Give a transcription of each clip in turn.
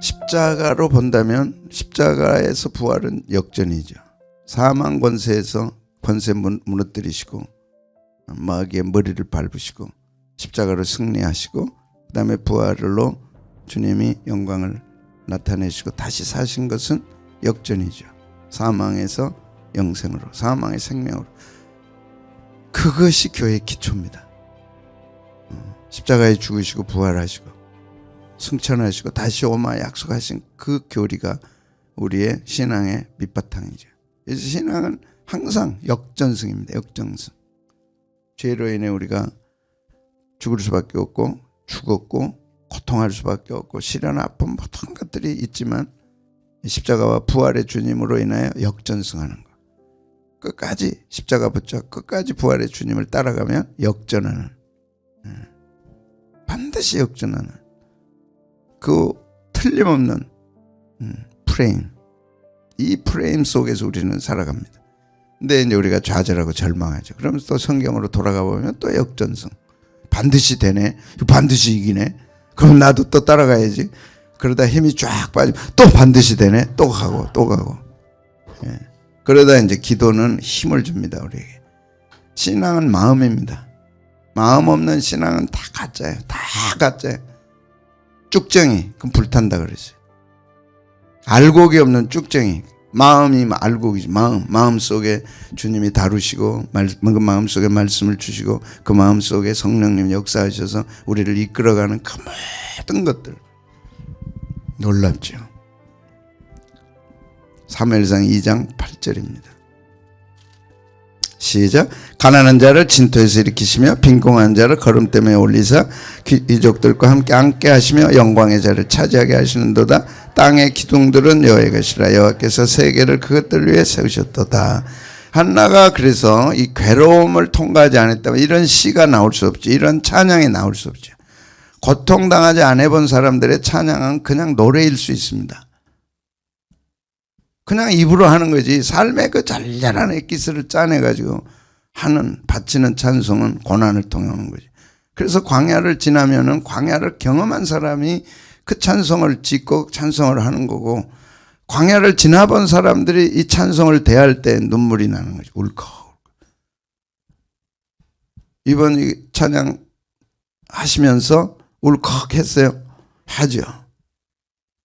십자가로 본다면 십자가에서 부활은 역전이죠. 사망 권세에서 권세 무너뜨리시고 마귀의 머리를 밟으시고 십자가로 승리하시고 그 다음에 부활로 주님이 영광을 나타내시고 다시 사신 것은 역전이죠. 사망에서 영생으로, 사망의 생명으로. 그것이 교회의 기초입니다. 십자가에 죽으시고 부활하시고 승천하시고 다시 오마 약속하신 그 교리가 우리의 신앙의 밑바탕이죠. 그래서 신앙은 항상 역전승입니다. 역전승. 죄로 인해 우리가 죽을 수밖에 없고 죽었고 고통할 수밖에 없고 시련 아픔 모든 것들이 있지만 십자가와 부활의 주님으로 인하여 역전승하는 것. 끝까지 십자가 붙잡고 끝까지 부활의 주님을 따라가면 역전하는, 반드시 역전하는 그 틀림없는 프레임, 이 프레임 속에서 우리는 살아갑니다. 근데 이제 우리가 좌절하고 절망하죠. 그러면서 또 성경으로 돌아가 보면 또 역전승. 반드시 되네. 반드시 이기네. 그럼 나도 또 따라가야지. 그러다 힘이 쫙 빠지면 또 반드시 되네. 또 가고 또 가고. 예. 그러다 이제 기도는 힘을 줍니다. 우리에게. 신앙은 마음입니다. 마음 없는 신앙은 다 가짜예요. 다 가짜예요. 쭉정이, 그럼 불탄다 그랬어요. 알곡이 없는 쭉정이. 마음이 알곡이지. 마음 속에 주님이 다루시고 그 마음 속에 말씀을 주시고 그 마음 속에 성령님 역사하셔서 우리를 이끌어가는 그 모든 것들. 놀랍죠. 사무엘상 2장 8절입니다. 시작. 가난한 자를 진토에서 일으키시며 빈궁한 자를 거름때문에 올리사 귀족들과 함께 앉게 하시며 영광의 자를 차지하게 하시는도다. 땅의 기둥들은 여호와의 것이라. 여호와께서 세계를 그것들 위해 세우셨도다. 한나가 그래서 이 괴로움을 통과하지 않았다면 이런 시가 나올 수 없죠. 이런 찬양이 나올 수 없죠. 고통당하지 않아 본 사람들의 찬양은 그냥 노래일 수 있습니다. 그냥 입으로 하는 거지. 삶의 그 잘잘한 엑기스를 짜내가지고 하는 바치는 찬송은 고난을 통해 오는 거지. 그래서 광야를 지나면은 광야를 경험한 사람이 그 찬송을 짓고 찬송을 하는 거고, 광야를 지나본 사람들이 이 찬송을 대할 때 눈물이 나는 거지. 울컥. 이번 이 찬양 하시면서 울컥했어요? 하죠.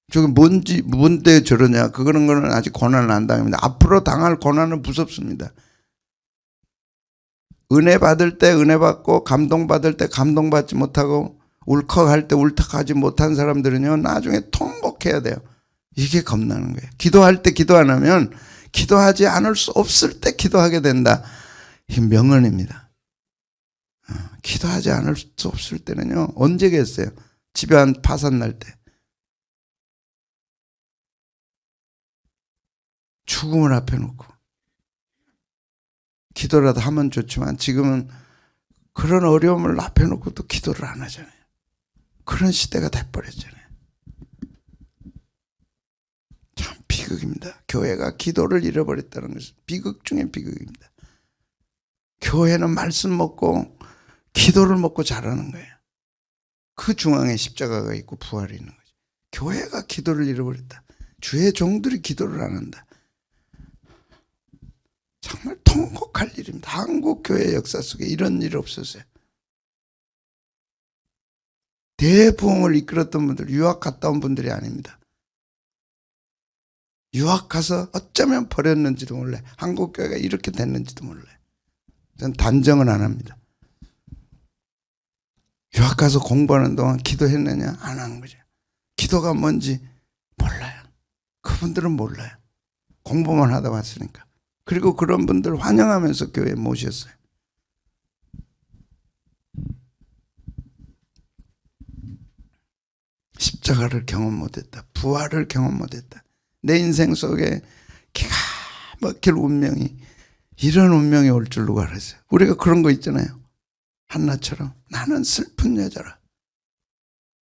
저게 뭔데 저러냐. 그런 거는 아직 고난을 안 당합니다. 앞으로 당할 고난은 무섭습니다. 은혜 받을 때 은혜 받고 감동 받을 때 감동 받지 못하고 울컥할 때 울컥하지 못한 사람들은요, 나중에 통곡해야 돼요. 이게 겁나는 거예요. 기도할 때 기도 안 하면 기도하지 않을 수 없을 때 기도하게 된다. 이 명언입니다. 기도하지 않을 수 없을 때는요, 언제겠어요? 집안 파산 날 때. 죽음을 앞에 놓고 기도라도 하면 좋지만 지금은 그런 어려움을 앞에 놓고 또 기도를 안 하잖아요. 그런 시대가 돼버렸잖아요. 참 비극입니다. 교회가 기도를 잃어버렸다는 것은 비극 중에 비극입니다. 교회는 말씀 먹고 기도를 먹고 자라는 거예요. 그 중앙에 십자가가 있고 부활이 있는 거죠. 교회가 기도를 잃어버렸다. 주의 종들이 기도를 안 한다. 정말 통곡할 일입니다. 한국 교회 역사 속에 이런 일 없었어요. 대부흥을 이끌었던 분들, 유학 갔다 온 분들이 아닙니다. 유학 가서 어쩌면 버렸는지도 몰라요. 한국 교회가 이렇게 됐는지도 몰라요. 전 단정은 안 합니다. 유학 가서 공부하는 동안 기도했느냐? 안 한 거죠. 기도가 뭔지 몰라요. 그분들은 몰라요. 공부만 하다 왔으니까. 그리고 그런 분들 환영하면서 교회에 모셨어요. 십자가를 경험 못했다. 부활을 경험 못했다. 내 인생 속에 기가 막힐 운명이, 이런 운명이 올 줄 누가 알았어요. 우리가 그런 거 있잖아요. 한나처럼 나는 슬픈 여자라.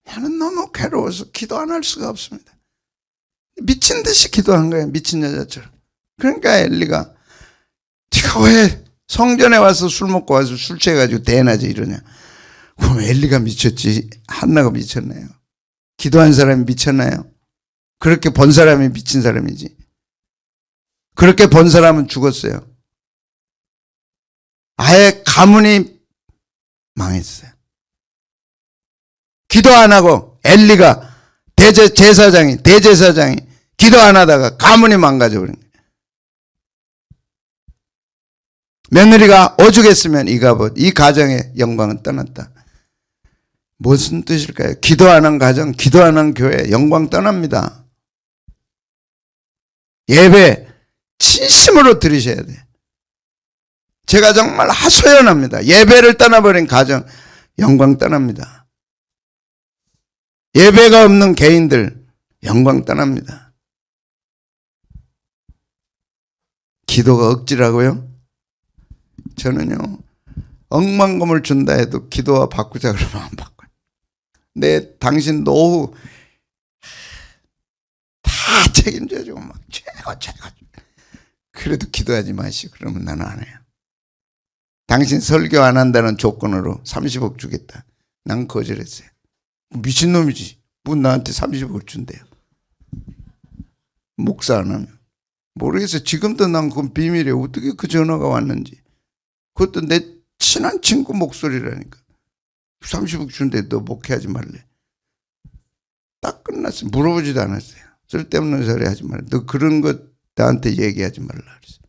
나는 너무 괴로워서 기도 안 할 수가 없습니다. 미친 듯이 기도한 거예요. 미친 여자처럼. 그러니까 엘리가 네가 왜 성전에 와서 술 먹고 와서 술 취해가지고 대낮에 이러냐. 그럼 엘리가 미쳤지 한나가 미쳤나요? 기도한 사람이 미쳤나요? 그렇게 본 사람이 미친 사람이지. 그렇게 본 사람은 죽었어요. 아예 가문이 망했어요. 기도 안 하고 엘리가 대제사장이 기도 안 하다가 가문이 망가져 버린 거예요. 며느리가 오죽했으면 이 가정의 영광은 떠났다. 무슨 뜻일까요? 기도 안 한 가정, 기도 안 한 교회 영광 떠납니다. 예배 진심으로 드리셔야 돼요. 제가 정말 하소연합니다. 예배를 떠나버린 가정 영광 떠납니다. 예배가 없는 개인들 영광 떠납니다. 기도가 억지라고요? 저는요, 억만금을 준다 해도 기도와 바꾸자 그러면 안 바꿔요. 당신 노후 다 책임져주고 막 최고. 그래도 기도하지 마시고 그러면 나는 안 해요. 당신 설교 안 한다는 조건으로 30억 주겠다. 난 거절했어요. 미친놈이지. 뭐 나한테 30억을 준대요. 목사 안 하면. 모르겠어요. 지금도 난 그건 비밀이에요. 어떻게 그 전화가 왔는지. 그것도 내 친한 친구 목소리라니까. 30억 준대. 너 목회하지 말래. 딱 끝났어요. 물어보지도 않았어요. 쓸데없는 소리 하지 말래. 너 그런 것 나한테 얘기하지 말라 그랬어요.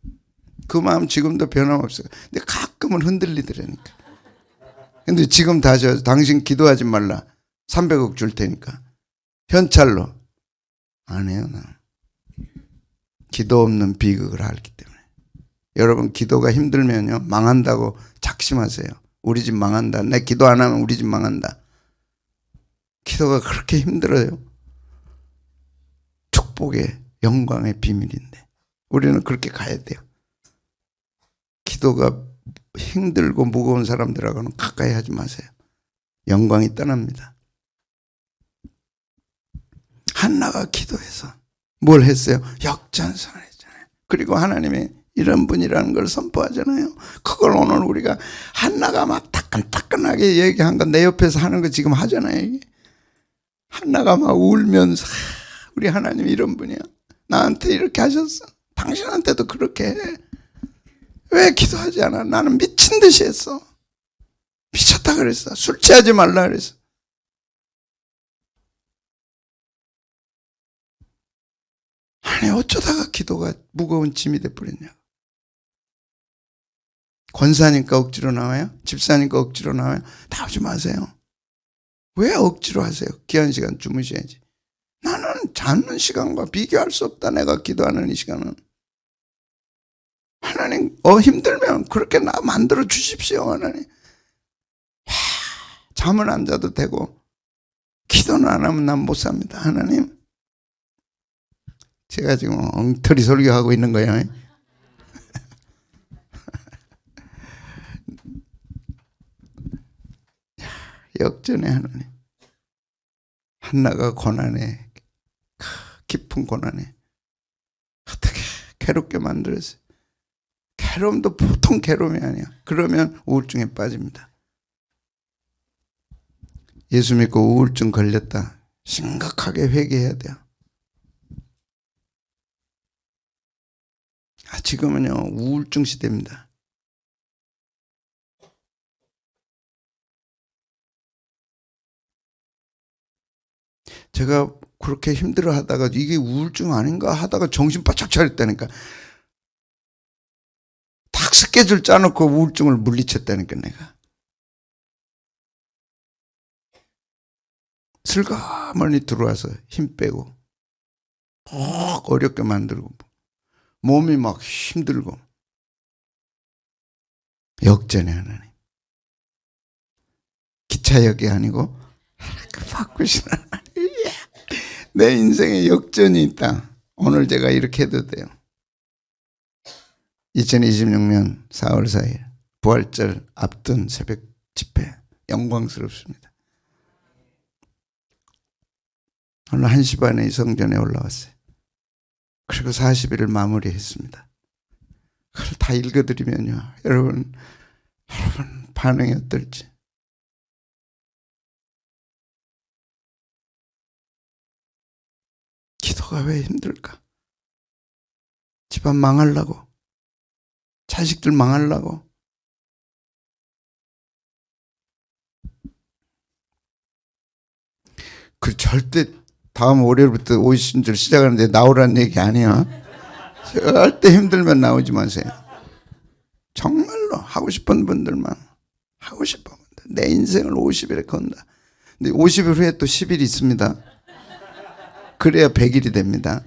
그 마음 지금도 변함없어요. 근데 가끔은 흔들리더라니까. 근데 지금 다시 와서 당신 기도하지 말라. 300억 줄 테니까. 현찰로. 안 해요, 나. 기도 없는 비극을 알기 때문에. 여러분, 기도가 힘들면요, 망한다고 작심하세요. 우리 집 망한다. 내 기도 안 하면 우리 집 망한다. 기도가 그렇게 힘들어요. 축복의 영광의 비밀인데 우리는 그렇게 가야 돼요. 기도가 힘들고 무거운 사람들하고는 가까이 하지 마세요. 영광이 떠납니다. 한나가 기도해서 뭘 했어요? 역전선을 했잖아요. 그리고 하나님이 이런 분이라는 걸 선포하잖아요. 그걸 오늘 우리가 한나가 막 따끈따끈하게 얘기한 건 내 옆에서 하는 거 지금 하잖아요. 이게. 한나가 막 울면서 우리 하나님 이런 분이야. 나한테 이렇게 하셨어. 당신한테도 그렇게 해. 왜 기도하지 않아? 나는 미친 듯이 했어. 미쳤다 그랬어. 술 취하지 말라 그랬어. 아니 어쩌다가 기도가 무거운 짐이 돼버렸냐. 권사니까 억지로 나와요? 집사니까 억지로 나와요? 나오지 마세요. 왜 억지로 하세요? 귀한 시간 주무셔야지. 나는 자는 시간과 비교할 수 없다. 내가 기도하는 이 시간은. 하나님 힘들면 그렇게 나 만들어 주십시오. 하나님. 잠은 안 자도 되고 기도는 안 하면 난 못 삽니다. 하나님. 제가 지금 엉터리 설교하고 있는 거예요. 역전의 하나님. 한나가 고난에, 깊은 고난에 어떻게 괴롭게 만들었어요. 괴로움도 보통 괴로움이 아니야. 그러면 우울증에 빠집니다. 예수 믿고 우울증 걸렸다. 심각하게 회개해야 돼요. 지금은요 우울증 시대입니다. 제가 그렇게 힘들어 하다가 이게 우울증 아닌가 하다가 정신 바짝 차렸다니까. 딱 스케줄 짜놓고 우울증을 물리쳤다니까 내가. 슬가머니 들어와서 힘 빼고 어렵게 만들고 몸이 막 힘들고. 역전의 하나님. 기차역이 아니고 바꾸신 하나님. 내 인생에 역전이 있다. 오늘 제가 이렇게 해도 돼요. 2026년 4월 4일 부활절 앞둔 새벽 집회 영광스럽습니다. 오늘 1시 반에 이 성전에 올라왔어요. 그리고 40일을 마무리했습니다. 그걸 다 읽어드리면요. 여러분 반응이 어떨지. 기도 너가 왜 힘들까? 집안 망하려고, 자식들 망하려고. 그 절대 다음 월요일부터 오신 줄 시작하는데 나오라는 얘기 아니야. 절대 힘들면 나오지 마세요. 정말로 하고 싶은 분들만, 하고 싶은 분들. 내 인생을 50일에 건다. 근데 50일 후에 또 10일 있습니다. 그래야 100일이 됩니다.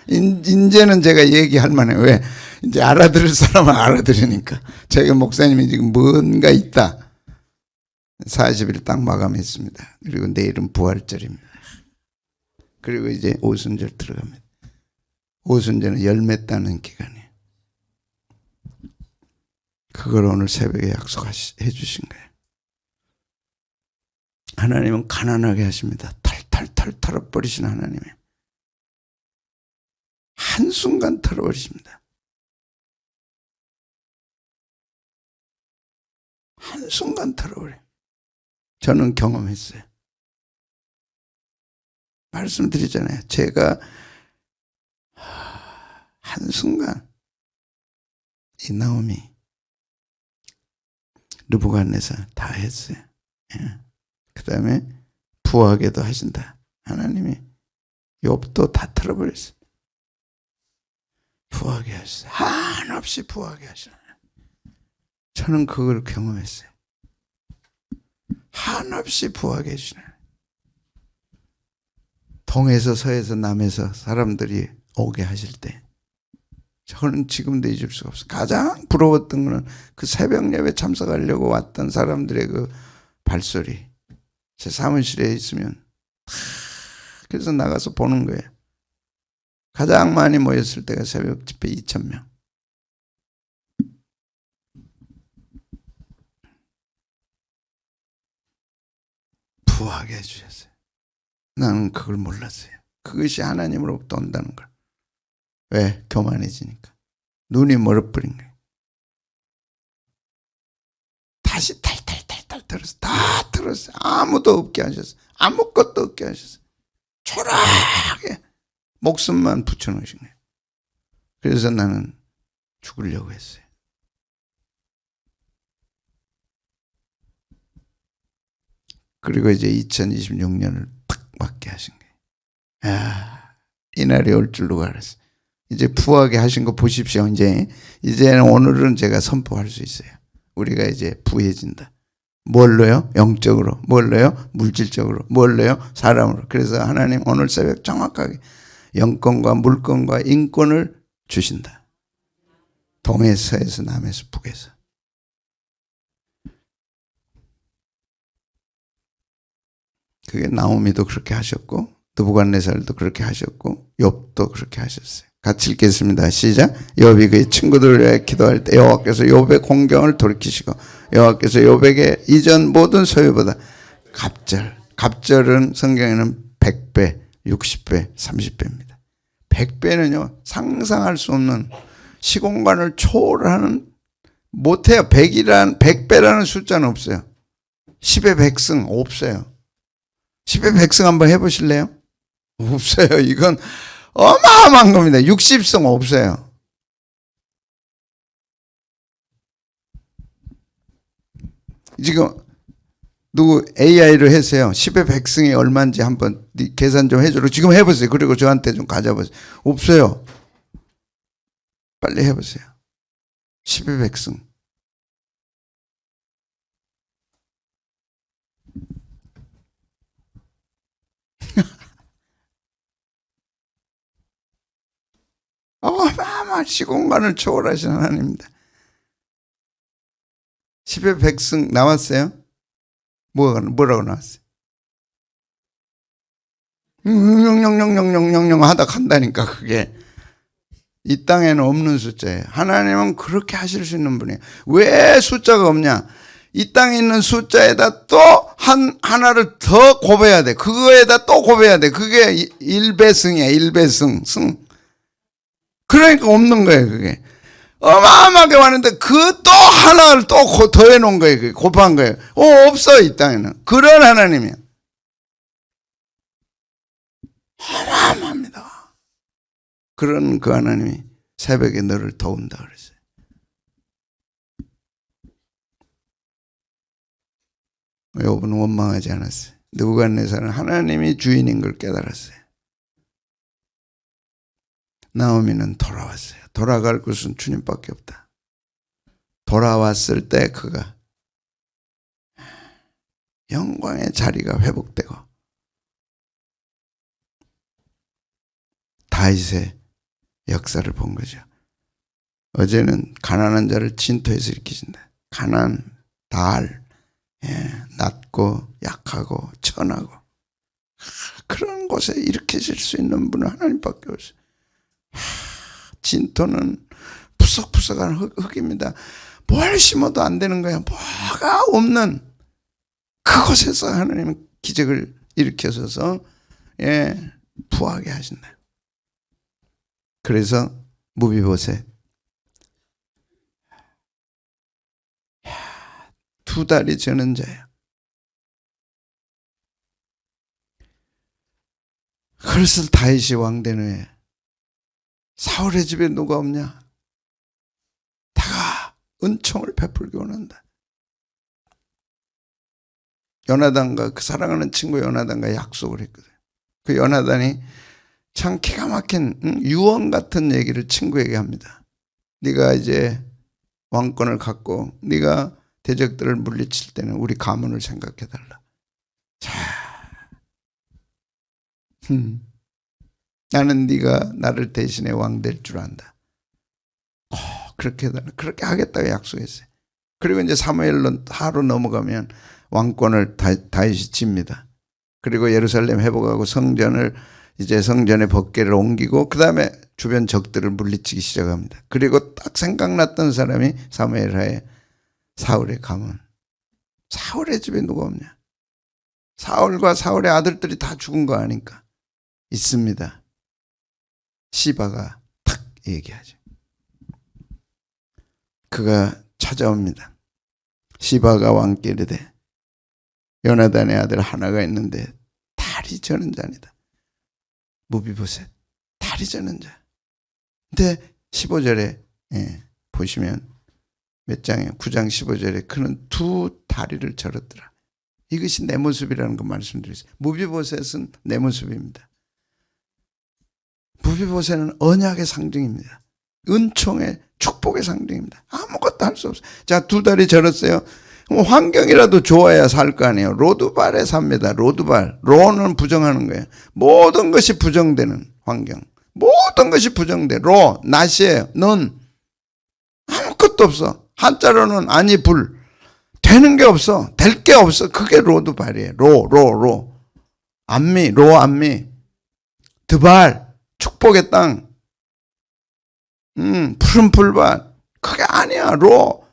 이제는 제가 얘기할 만해요. 왜? 이제 알아들을 사람은 알아들으니까. 제가 목사님이 지금 뭔가 있다. 40일 딱 마감했습니다. 그리고 내일은 부활절입니다. 그리고 이제 오순절 들어갑니다. 오순절은 열매 따는 기간이에요. 그걸 오늘 새벽에 약속해 주신 거예요. 하나님은 가난하게 하십니다. 탈탈탈 털어버리신 하나님이에요. 한순간 털어버리십니다. 한순간 털어버려요. 저는 경험했어요. 말씀드리잖아요. 제가 한순간 이 나오미 느부갓네살 다 했어요. 예. 그 다음에 부하게도 하신다. 하나님이 욥도 다 털어버렸어요. 부하게 하시다. 한없이 부하게 하시나. 저는 그걸 경험했어요. 한없이 부하게 해주시나. 동에서 서에서 남에서 사람들이 오게 하실 때 저는 지금도 잊을 수가 없어요. 가장 부러웠던 거는 그 새벽 예배 참석하려고 왔던 사람들의 그 발소리. 제 사무실에 있으면 그래서 나가서 보는 거예요. 가장 많이 모였을 때가 새벽 집회 2,000명. 부하게 해주셨어요. 나는 그걸 몰랐어요. 그것이 하나님으로부터 온다는 걸. 왜? 교만해지니까. 눈이 멀어버린 거예요. 다시 탈탈탈탈 털었어요. 다 털었어요. 아무도 없게 하셨어요. 아무것도 없게 하셨어요. 초라하게 목숨만 붙여놓으신 거예요. 그래서 나는 죽으려고 했어요. 그리고 이제 2026년을 탁 맞게 하신 거예요. 야, 이날이 올 줄 누가 알았어요. 이제 부하게 하신 거 보십시오. 이제는 오늘은 제가 선포할 수 있어요. 우리가 이제 부해진다. 뭘로요? 영적으로. 뭘로요? 물질적으로. 뭘로요? 사람으로. 그래서 하나님 오늘 새벽 정확하게 영권과 물권과 인권을 주신다. 동에서 서에서 남에서 북에서. 그게 나오미도 그렇게 하셨고 느부갓네살도 그렇게 하셨고 욥도 그렇게 하셨어요. 같이 읽겠습니다. 시작. 욥이 그의 친구들을 위해 기도할 때 여호와께서 욥의 공경을 돌이키시고 여호와께서 욥에게 이전 모든 소유보다 갑절은 성경에는 100배, 60배, 30배입니다. 100배는요 상상할 수 없는 시공간을 초월하는 못해요. 100배라는 숫자는 없어요. 10의 100승 없어요. 10의 100승 한번 해보실래요? 없어요. 이건 어마어마한 겁니다. 60승 없어요. 지금 누구 AI로 해서요. 10의 100승이 얼마인지 한번 계산 좀 해줘라. 지금 해보세요. 그리고 저한테 좀 가져보세요. 없어요. 빨리 해보세요. 10의 100승. 어마어마한 시공간을 초월하신 하나님입니다. 10의 100승 나왔어요? 뭐라고 나왔어요? 영영영영영영영 하다 간다니까. 그게 이 땅에는 없는 숫자예요. 하나님은 그렇게 하실 수 있는 분이에요. 왜 숫자가 없냐? 이 땅에 있는 숫자에다 또 하나를 더 곱해야 돼. 그거에다 또 곱해야 돼. 그게 1배승이야. 1배승. 승. 그러니까 없는 거예요. 그게 어마어마하게 많은데 그 또 하나를 또 더해 놓은 거예요. 그게 곱한 거예요. 없어. 이 땅에는. 그런 하나님이야. 어마어마합니다. 그런 그 하나님이 새벽에 너를 도운다 그랬어요. 욥은 원망하지 않았어요. 느부갓네살은 하나님이 주인인 걸 깨달았어요. 나오미는 돌아왔어요. 돌아갈 곳은 주님밖에 없다. 돌아왔을 때 그가 영광의 자리가 회복되고 다윗의 역사를 본 거죠. 어제는 가난한 자를 진토에서 일으키신다. 가난, 달, 낮고 약하고 천하고 그런 곳에 일으키실 수 있는 분은 하나님밖에 없어요. 진토는 푸석푸석한 흙입니다. 뭘 심어도 안 되는 거야. 뭐가 없는 그곳에서 하나님은 기적을 일으켜서 부하게 하신다. 그래서 무비보셋 두 다리 저는 자야. 그래서 다윗이 왕된 후에 사울의 집에 누가 없냐? 다가 은총을 베풀기 원한다. 요나단과 그 사랑하는 친구 요나단과 약속을 했거든. 그 요나단이 참 기가 막힌 유언 같은 얘기를 친구에게 합니다. 네가 이제 왕권을 갖고 네가 대적들을 물리칠 때는 우리 가문을 생각해달라. 자, 나는 네가 나를 대신해 왕 될 줄 안다. 그렇게 해달라. 그렇게 하겠다고 약속했어요. 그리고 이제 사무엘로 하루 넘어가면 왕권을 다윗이 칩니다. 그리고 예루살렘 회복하고 성전을 이제 성전의 법궤를 옮기고 그 다음에 주변 적들을 물리치기 시작합니다. 그리고 딱 생각났던 사람이 사무엘 하에 사울의 가문. 사울의 집에 누가 없냐? 사울과 사울의 아들들이 다 죽은 거 아니까. 있습니다. 시바가 탁 얘기하죠. 그가 찾아옵니다. 시바가 왕께 이르되 요나단의 아들 하나가 있는데 다리 저는 자니다. 무비보셋 다리 저는 자. 근데 15절에 보시면 몇 장이에요? 9장 15절에 그는 두 다리를 절었더라. 이것이 내 모습이라는 거 말씀드렸어요. 무비보셋은 내 모습입니다. 무비보셋은 언약의 상징입니다. 은총의 축복의 상징입니다. 아무것도 할 수 없어요. 자, 두 다리 절었어요. 환경이라도 좋아야 살 거 아니에요. 로드발에 삽니다. 로드발. 로는 부정하는 거예요. 모든 것이 부정되는 환경. 모든 것이 부정돼. 로, 낫이에요. 넌 아무것도 없어. 한자로는 아니 불. 되는 게 없어. 될 게 없어. 그게 로드발이에요. 로. 안미, 로 안미. 드발, 축복의 땅. 푸른 풀밭. 그게 아니야. 로.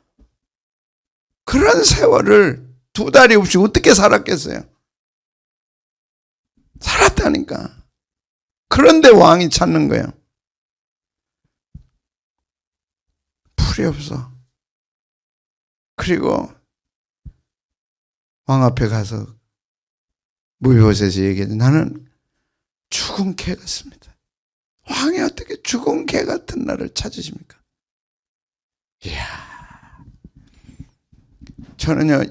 그런 세월을 두 다리 없이 어떻게 살았겠어요? 살았다니까. 그런데 왕이 찾는 거예요. 풀이 없어. 그리고 왕 앞에 가서 무비보셋이 얘기했는데 나는 죽은 개 같습니다. 왕이 어떻게 죽은 개 같은 나를 찾으십니까? 이야. 저는요,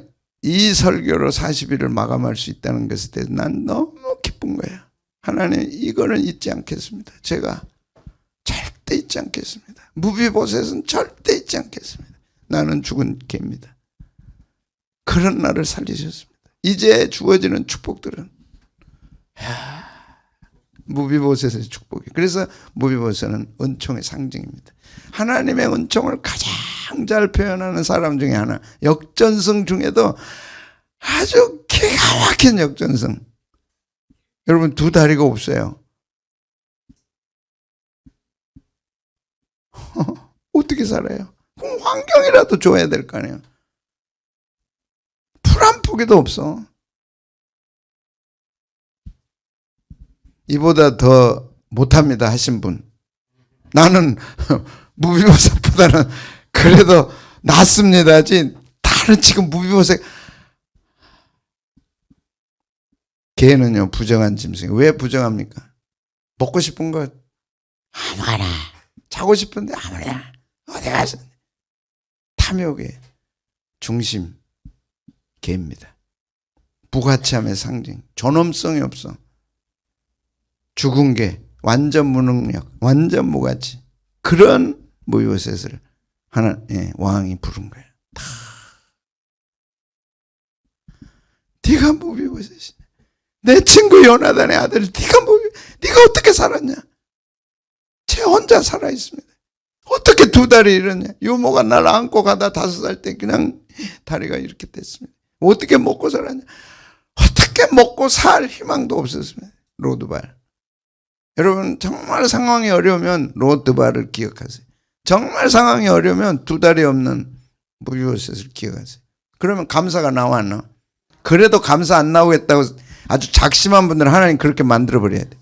이 설교로 40일을 마감할 수 있다는 것에 대해서 난 너무 기쁜 거예요. 하나님, 이거는 잊지 않겠습니다. 제가 절대 잊지 않겠습니다. 무비보셋은 절대 잊지 않겠습니다. 나는 죽은 개입니다. 그런 나를 살리셨습니다. 이제 주어지는 축복들은 무비보셋의 축복이. 그래서 무비보셋은 은총의 상징입니다. 하나님의 은총을 가장 잘 표현하는 사람 중에 하나, 역전성 중에도 아주 기가 막힌 역전성. 여러분 두 다리가 없어요. 어떻게 살아요? 그럼 환경이라도 줘야 될 거 아니에요. 풀 한 포기도 없어. 이보다 더 못합니다 하신 분. 나는 무비보셋보다는 그래도 낫습니다 하지. 다른 지금 무비보셋. 개는요 부정한 짐승이에요. 왜 부정합니까? 먹고 싶은 거 아무거나, 자고 싶은데 아무나, 어디 가서. 탐욕의 중심 개입니다. 부가치함의 상징, 존엄성이 없어. 죽은 개, 완전 무능력, 완전 무가치. 그런 무비보셋을 왕이 부른 거예요. 네가 무비보셋이냐? 내 친구 요나단의 아들, 네가 어떻게 살았냐? 쟤 혼자 살아 있습니다. 어떻게 두 다리 이러냐? 유모가 날 안고 가다 5살 때 그냥 다리가 이렇게 됐습니다. 어떻게 먹고 살았냐? 어떻게 먹고 살 희망도 없었습니다. 로드발. 여러분, 정말 상황이 어려우면 로드발을 기억하세요. 정말 상황이 어려우면 두 다리 없는 무비보셋을 기억하세요. 그러면 감사가 나와 안 나와? 그래도 감사 안 나오겠다고 아주 작심한 분들은 하나님 그렇게 만들어버려야 돼.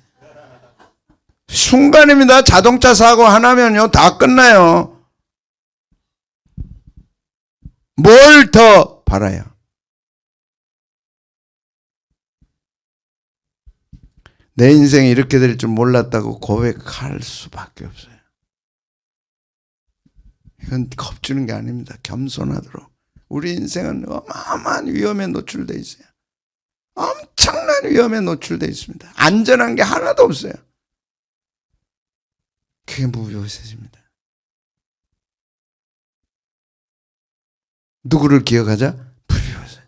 순간입니다. 자동차 사고 하나면요 다 끝나요. 뭘 더 바라요? 내 인생이 이렇게 될 줄 몰랐다고 고백할 수밖에 없어요. 이건 겁주는 게 아닙니다. 겸손하도록. 우리 인생은 어마어마한 위험에 노출되어 있어요. 엄청난 위험에 노출되어 있습니다. 안전한 게 하나도 없어요. 그게 무비보셋입니다. 누구를 기억하자? 무비보셋.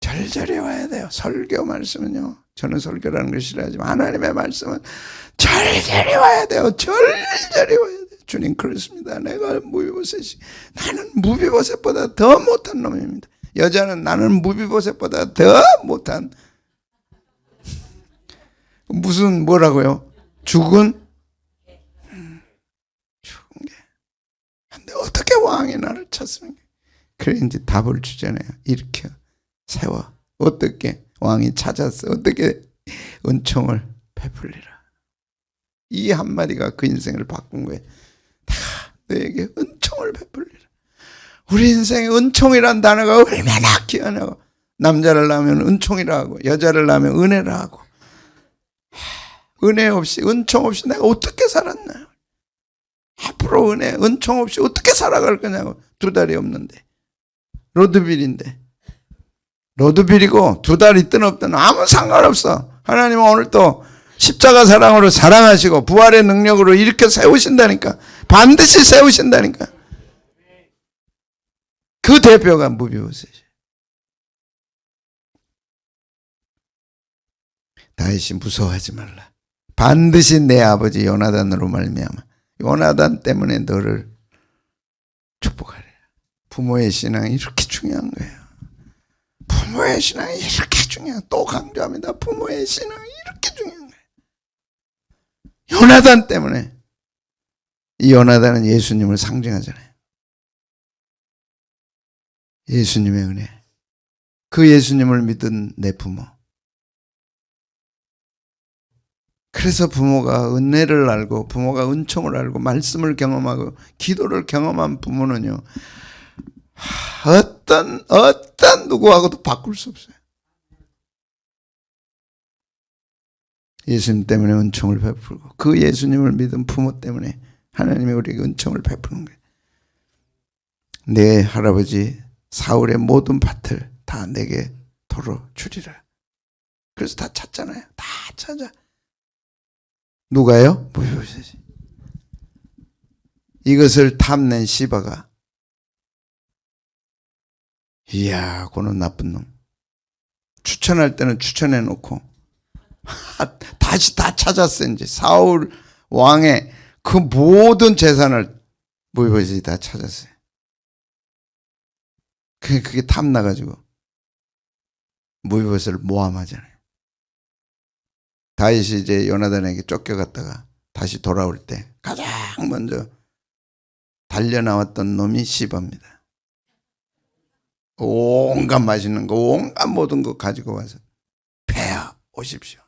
절절히 와야 돼요. 설교 말씀은요. 저는 설교라는 걸 싫어하지만 하나님의 말씀은 절절히 와야 돼요. 절절히 와야 돼요. 주님 그렇습니다. 내가 무비보셋이, 나는 무비보셋보다 더 못한 놈입니다. 여자는 나는 무비보셋보다 더 못한, 무슨 뭐라고요? 죽은 게. 근데 어떻게 왕이 나를 찾습니까? 그래 이제 답을 주잖아요. 일으켜 세워. 어떻게 왕이 찾았어? 어떻게 은총을 베풀리라. 이 한마디가 그 인생을 바꾼 거예요. 다 너에게 은총을 베풀리라. 우리 인생에 은총이란 단어가 얼마나 귀하냐고. 남자를 낳으면 은총이라 하고 여자를 낳으면 은혜라 하고. 은혜 없이, 은총 없이 내가 어떻게 살았나요? 앞으로 은총 없이 어떻게 살아갈 거냐고. 두 다리 없는데. 로드빌인데. 로드빌이고 두 다리 있든 없든 아무 상관없어. 하나님은 오늘 또 십자가 사랑으로 사랑하시고 부활의 능력으로 일으켜 세우신다니까. 반드시 세우신다니까. 그 대표가 무비보셋이에요. 다윗이 무서워하지 말라. 반드시 내 아버지 요나단으로 말미암아 요나단 때문에 너를 축복하리라. 부모의 신앙이 이렇게 중요한 거예요. 부모의 신앙이 이렇게 중요해요. 또 강조합니다. 부모의 신앙이 이렇게 중요한 거예요. 요나단 때문에. 이 요나단은 예수님을 상징하잖아요. 예수님의 은혜. 그 예수님을 믿은 내 부모. 그래서 부모가 은혜를 알고 부모가 은총을 알고 말씀을 경험하고 기도를 경험한 부모는요, 어떤 누구하고도 바꿀 수 없어요. 예수님 때문에 은총을 베풀고 그 예수님을 믿은 부모 때문에 하나님이 우리에게 은총을 베푸는 거예요. 내 할아버지 사울의 모든 밭을 다 내게 도로 주리라. 그래서 다 찾잖아요. 다 찾아. 누가요? 무비보셋이. 이것을 탐낸 시바가, 이야, 그는 나쁜 놈. 추천할 때는 추천해 놓고 다시 다 찾았어. 이제 사울 왕의 그 모든 재산을 무비보셋이 다 찾았어요. 그게 탐나가지고 무비보셋을 모함하잖아요. 다윗이 이제 요나단에게 쫓겨갔다가 다시 돌아올 때 가장 먼저 달려나왔던 놈이 시바입니다. 온갖 맛있는 거, 온갖 모든 거 가지고 와서 패야 오십시오.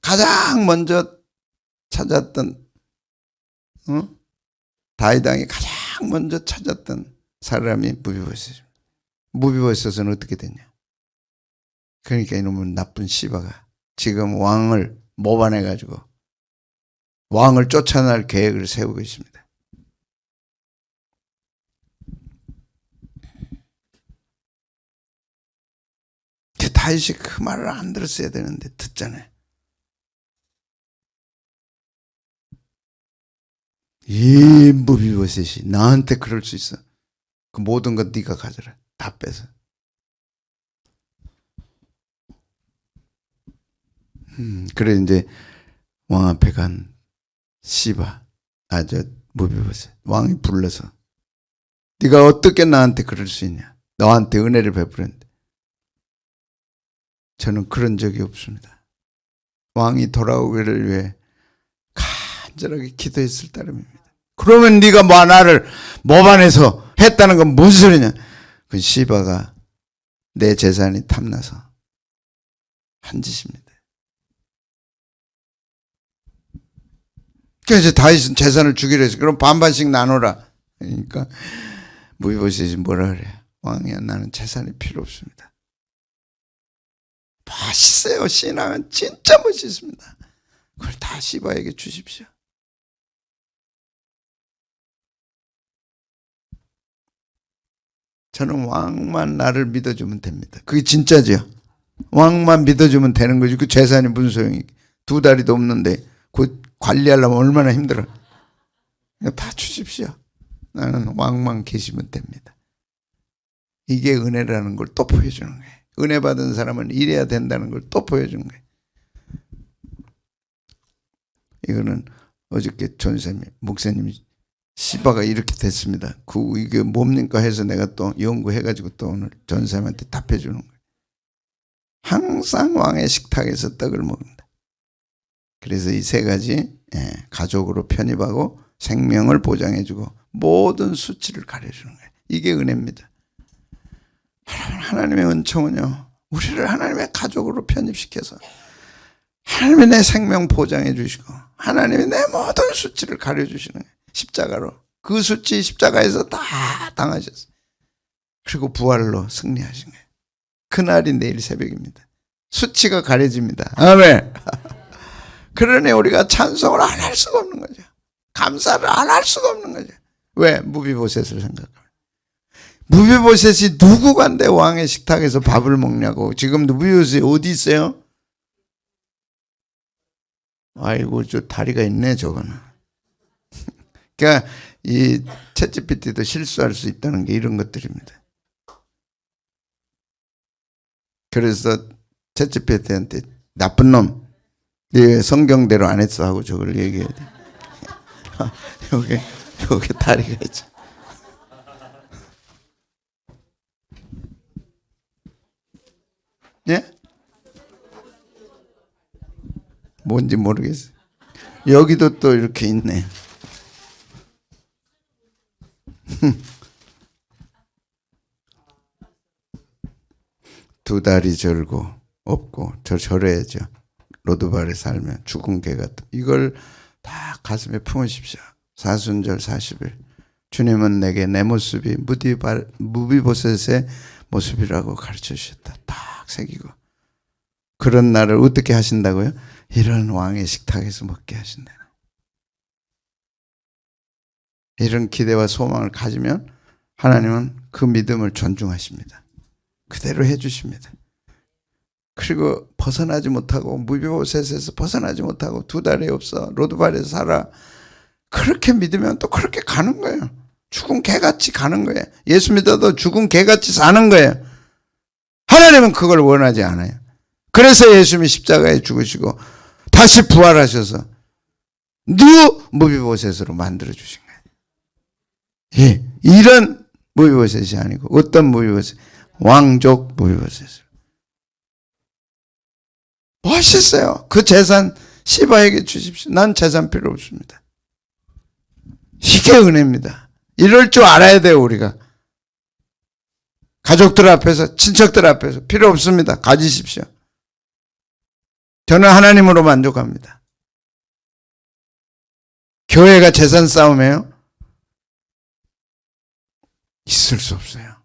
가장 먼저 찾았던, 다윗 왕이 가장 먼저 찾았던 사람이 무비보셋입니다. 무비보셋은 어떻게 됐냐? 그러니까 이놈은 나쁜 시바가 지금 왕을 모반해가지고 왕을 쫓아낼 계획을 세우고 있습니다. 다윗이 그 말을 안 들었어야 되는데 듣잖아요. 이 무비보셋이 나한테 그럴 수 있어. 그 모든 것 네가 가져라. 다 뺏어. 그래 이제 왕 앞에 간 시바, 무비보셋 왕이 불러서 네가 어떻게 나한테 그럴 수 있냐? 너한테 은혜를 베풀었는데. 저는 그런 적이 없습니다. 왕이 돌아오기를 위해 간절하게 기도했을 따름입니다. 그러면 네가 뭐 나를 모반해서 했다는 건 무슨 소리냐? 그 시바가 내 재산이 탐나서 한 짓입니다. 그래서 다윗은 재산을 주기로 했어. 그럼 반반씩 나눠라. 그러니까 무비보셋이 뭐라 그래? 왕이야, 나는 재산이 필요 없습니다. 멋있어요. 신앙은 진짜 멋있습니다. 그걸 다 시바에게 주십시오. 저는 왕만 나를 믿어주면 됩니다. 그게 진짜죠. 왕만 믿어주면 되는 거지. 그 재산이 무슨 소용이? 두 다리도 없는데 그 관리하려면 얼마나 힘들어. 다 주십시오. 나는 왕만 계시면 됩니다. 이게 은혜라는 걸 또 보여주는 거예요. 은혜 받은 사람은 이래야 된다는 걸 또 보여주는 거예요. 이거는 어저께 전사님, 목사님이 시바가 이렇게 됐습니다. 이게 뭡니까 해서 내가 또 연구해가지고 또 오늘 전사님한테 답해주는 거예요. 항상 왕의 식탁에서 떡을 먹는다. 그래서 이 세 가지, 가족으로 편입하고 생명을 보장해주고 모든 수치를 가려주는 거예요. 이게 은혜입니다. 하나님의 은총은요, 우리를 하나님의 가족으로 편입시켜서 하나님이 내 생명 보장해 주시고 하나님이 내 모든 수치를 가려주시는 거예요. 십자가로. 그 수치 십자가에서 다 당하셨어요. 그리고 부활로 승리하신 거예요. 그날이 내일 새벽입니다. 수치가 가려집니다. 아멘. 그러니 우리가 찬송을 안 할 수가 없는 거죠. 감사를 안 할 수가 없는 거죠. 왜? 무비보셋을 생각하면. 무비보셋이 누구가 내 왕의 식탁에서 밥을 먹냐고. 지금 무비보셋이 어디 있어요? 아이고, 저 다리가 있네, 저거는. 그러니까 이 챗GPT도 실수할 수 있다는 게 이런 것들입니다. 그래서 챗GPT한테 나쁜 놈, 네 성경대로 안 했어 하고 저걸 얘기해야 돼. 여기 다리가 있죠. 예? 뭔지 모르겠어요. 여기도 또 이렇게 있네. 두 다리 절고 없고 절해야죠. 로드발에 살면 죽은 개 같은. 이걸 다 가슴에 품으십시오. 사순절 40일. 주님은 내게 내 모습이 무비보셋의 모습이라고 가르쳐 주셨다. 딱 새기고. 그런 날을 어떻게 하신다고요? 이런 왕의 식탁에서 먹게 하신다. 이런 기대와 소망을 가지면 하나님은 그 믿음을 존중하십니다. 그대로 해주십니다. 그리고 벗어나지 못하고 무비보셋에서 벗어나지 못하고 두 다리 없어 로드발에서 살아. 그렇게 믿으면 또 그렇게 가는 거예요. 죽은 개같이 가는 거예요. 예수 믿어도 죽은 개같이 사는 거예요. 하나님은 그걸 원하지 않아요. 그래서 예수님이 십자가에 죽으시고 다시 부활하셔서 무비보셋으로 만들어 주신 거예요. 예, 이런 무비보셋이 아니고 어떤 무비보셋? 왕족 무비보셋으로. 멋있어요. 그 재산 시바에게 주십시오. 난 재산 필요 없습니다. 이게 은혜입니다. 이럴 줄 알아야 돼요, 우리가. 가족들 앞에서, 친척들 앞에서 필요 없습니다. 가지십시오. 저는 하나님으로 만족합니다. 교회가 재산 싸움이에요? 있을 수 없어요.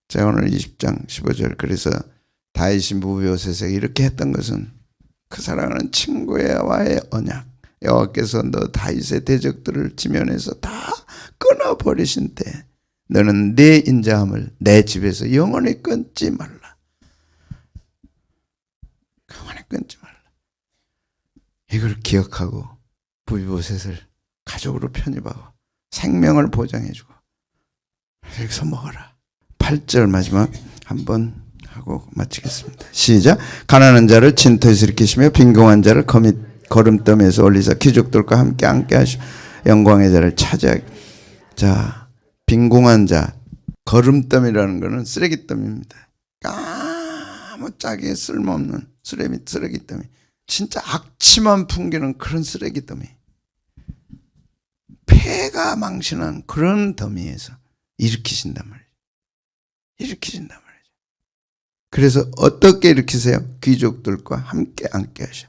자, 오늘 20장 15절. 그래서 다윗이 무비보셋에게 이렇게 했던 것은 그 사랑하는 친구와의 언약, 여호와께서 너 다윗의 대적들을 지면에서 다 끊어버리신 때 너는 내 인자함을 내 집에서 영원히 끊지 말라. 영원히 끊지 말라. 이걸 기억하고 무비보셋을 가족으로 편입하고 생명을 보장해주고 여기서 먹어라. 8절 마지막 한번 하고 마치겠습니다. 시작. 가난한 자를 진토에서 일으키시며 빈궁한 자를 거름더미에서 올리사 귀족들과 함께 하시며 영광의 자를 차지하게. 자, 빈궁한 자, 거름더미라는 것은 쓰레기더미입니다. 아무짝에 쓸모없는 쓰레기더미. 진짜 악취만 풍기는 그런 쓰레기더미. 폐가 망신한 그런 더미에서 일으키신단 말이에요. 일으키신단 말이에요. 그래서 어떻게 일으키세요? 귀족들과 함께 앉게 하셔.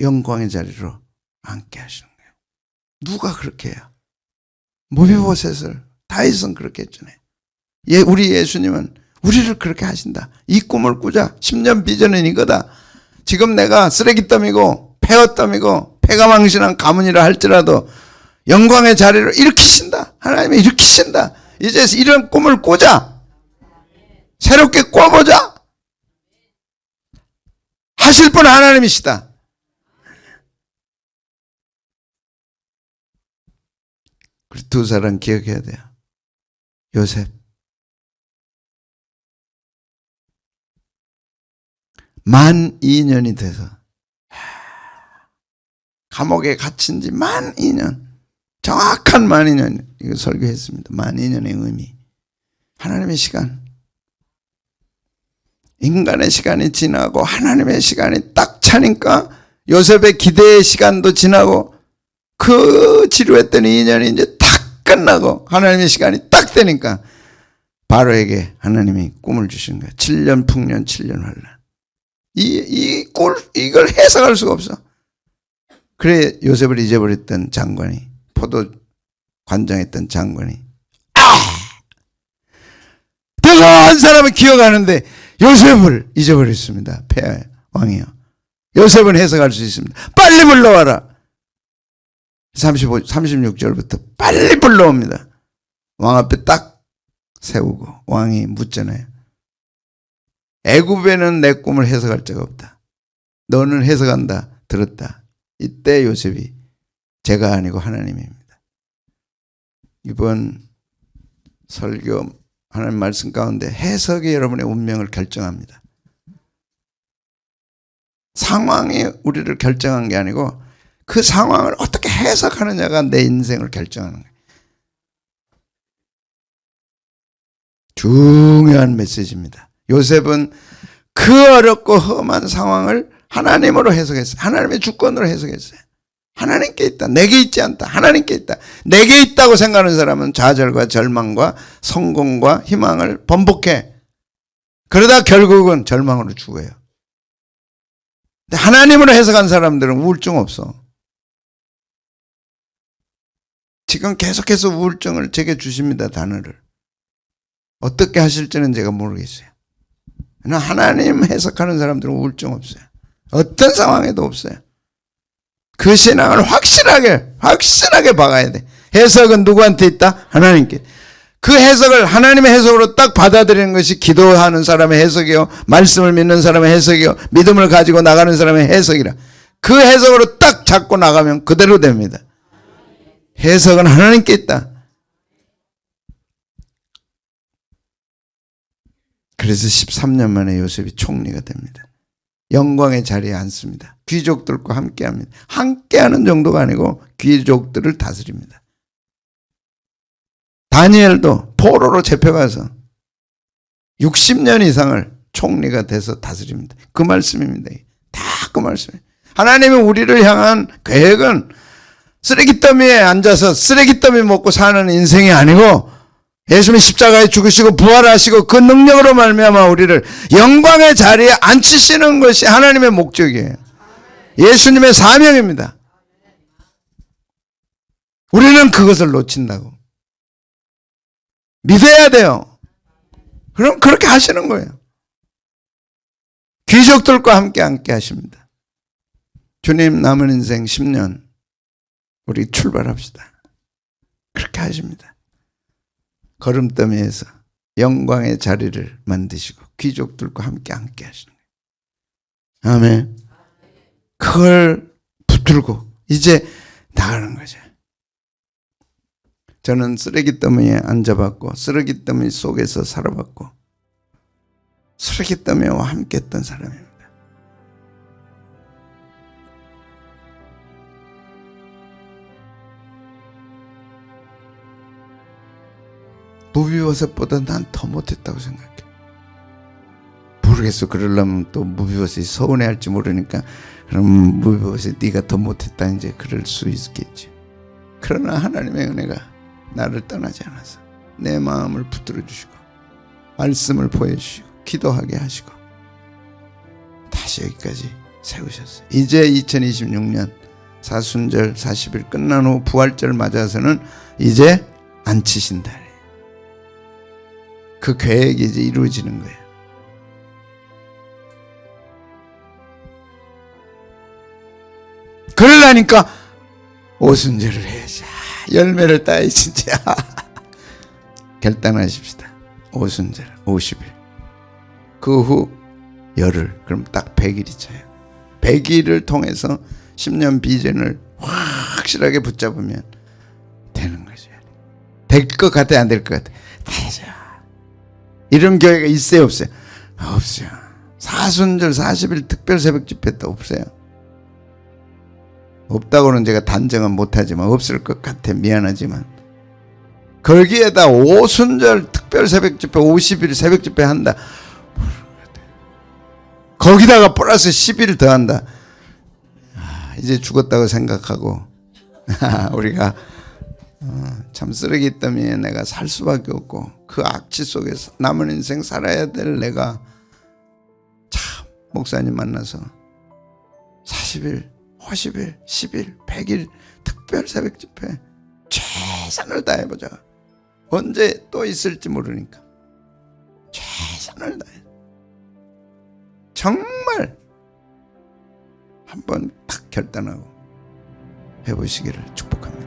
영광의 자리로 앉게 하시는 거예요. 누가 그렇게 해요? 무비보셋을 다윗은 그렇게 했잖아요. 우리 예수님은 우리를 그렇게 하신다. 이 꿈을 꾸자. 10년 비전은 이거다. 지금 내가 쓰레기더미고 폐허더미고 폐가 망신한 가문이라 할지라도 영광의 자리로 일으키신다. 하나님이 일으키신다. 이제 이런 꿈을 꾸자. 새롭게 꿔보자. 하실 분은 하나님이시다. 그리고 두 사람 기억해야 돼요. 요셉. 만 2년이 돼서 감옥에 갇힌 지 만 2년. 정확한 만 2년. 이거 설교했습니다. 만 2년의 의미. 하나님의 시간. 인간의 시간이 지나고 하나님의 시간이 딱 차니까 요셉의 기대의 시간도 지나고 그 지루했던 2년이 이제 딱 끝나고 하나님의 시간이 딱 되니까 바로에게 하나님이 꿈을 주신 거예요. 7년 풍년 7년 환란. 이걸 해석할 수가 없어. 그래 요셉을 잊어버렸던 장관이, 포도 관장했던 장관이 대단한 사람을 기억하는데 요셉을 잊어버렸습니다. 폐하 왕이요. 요셉은 해석할 수 있습니다. 빨리 불러와라. 36절부터 빨리 불러옵니다. 왕 앞에 딱 세우고 왕이 묻잖아요. 애굽에는 내 꿈을 해석할 자가 없다. 너는 해석한다. 들었다. 이때 요셉이 제가 아니고 하나님입니다. 이번 설교 하나님 말씀 가운데 해석이 여러분의 운명을 결정합니다. 상황이 우리를 결정한 게 아니고 그 상황을 어떻게 해석하느냐가 내 인생을 결정하는 거예요. 중요한 메시지입니다. 요셉은 그 어렵고 험한 상황을 하나님으로 해석했어요. 하나님의 주권으로 해석했어요. 하나님께 있다. 내게 있지 않다. 하나님께 있다. 내게 있다고 생각하는 사람은 좌절과 절망과 성공과 희망을 번복해. 그러다 결국은 절망으로 죽어요. 근데 하나님으로 해석한 사람들은 우울증 없어. 지금 계속해서 우울증을 제게 주십니다. 단어를. 어떻게 하실지는 제가 모르겠어요. 하나님 해석하는 사람들은 우울증 없어요. 어떤 상황에도 없어요. 그 신앙을 확실하게 박아야 돼. 해석은 누구한테 있다? 하나님께. 그 해석을 하나님의 해석으로 딱 받아들이는 것이 기도하는 사람의 해석이요, 말씀을 믿는 사람의 해석이요, 믿음을 가지고 나가는 사람의 해석이라. 그 해석으로 딱 잡고 나가면 그대로 됩니다. 해석은 하나님께 있다. 그래서 13년 만에 요셉이 총리가 됩니다. 영광의 자리에 앉습니다. 귀족들과 함께합니다. 함께하는 정도가 아니고 귀족들을 다스립니다. 다니엘도 포로로 잡혀가서 60년 이상을 총리가 돼서 다스립니다. 그 말씀입니다. 다 그 말씀이에요. 하나님이 우리를 향한 계획은 쓰레기더미에 앉아서 쓰레기더미 먹고 사는 인생이 아니고 예수님이 십자가에 죽으시고 부활하시고 그 능력으로 말미암아 우리를 영광의 자리에 앉히시는 것이 하나님의 목적이에요. 예수님의 사명입니다. 우리는 그것을 놓친다고. 믿어야 돼요. 그럼 그렇게 하시는 거예요. 귀족들과 함께 하십니다. 주님 남은 인생 10년 우리 출발합시다. 그렇게 하십니다. 걸음더미에서 영광의 자리를 만드시고 귀족들과 함께 하시는 거예요. 아멘. 그걸 붙들고 이제 나가는 거죠. 저는 쓰레기 더미에 앉아봤고 쓰레기 더미 속에서 살아봤고 쓰레기 더미와 함께 했던 사람입니다. 무비버섯보다 난 더 못했다고 생각해. 모르겠어. 그러려면 또 무비버섯이 서운해할지 모르니까 그럼 무비버섯이 네가 더 못했다 이제 그럴 수 있겠지. 그러나 하나님의 은혜가 나를 떠나지 않아서 내 마음을 붙들어 주시고 말씀을 보여주시고 기도하게 하시고 다시 여기까지 세우셨어요. 이제 2026년 사순절 40일 끝난 후 부활절 맞아서는 이제 안치신 달이에요. 그 계획이 이제 이루어지는 거예요. 그러려니까 오순절을 해야지. 열매를 따야 진짜. 결단하십시다. 오순절 50일. 그 후 열흘. 그럼 딱 100일이 차요. 100일을 통해서 10년 비전을 확실하게 붙잡으면 되는 거죠. 될 것 같아, 안 될 것 같아? 되죠. 이런 교회가 있어요, 없어요? 없어요. 사순절 40일 특별 새벽 집회도 없어요. 없다고는 제가 단정은 못하지만 없을 것 같아. 미안하지만 거기에다 오순절 특별 새벽 집회 50일 새벽 집회 한다. 거기다가 플러스 10일 더 한다. 이제 죽었다고 생각하고 우리가 참 쓰레기 더미에 내가 살 수밖에 없고 그 악취 속에서 남은 인생 살아야 될 내가 참 목사님 만나서 40일 50일 10일 100일 특별 새벽 집회 최선을 다해보자. 언제 또 있을지 모르니까 최선을 다해 정말 한번 딱 결단하고 해보시기를 축복합니다.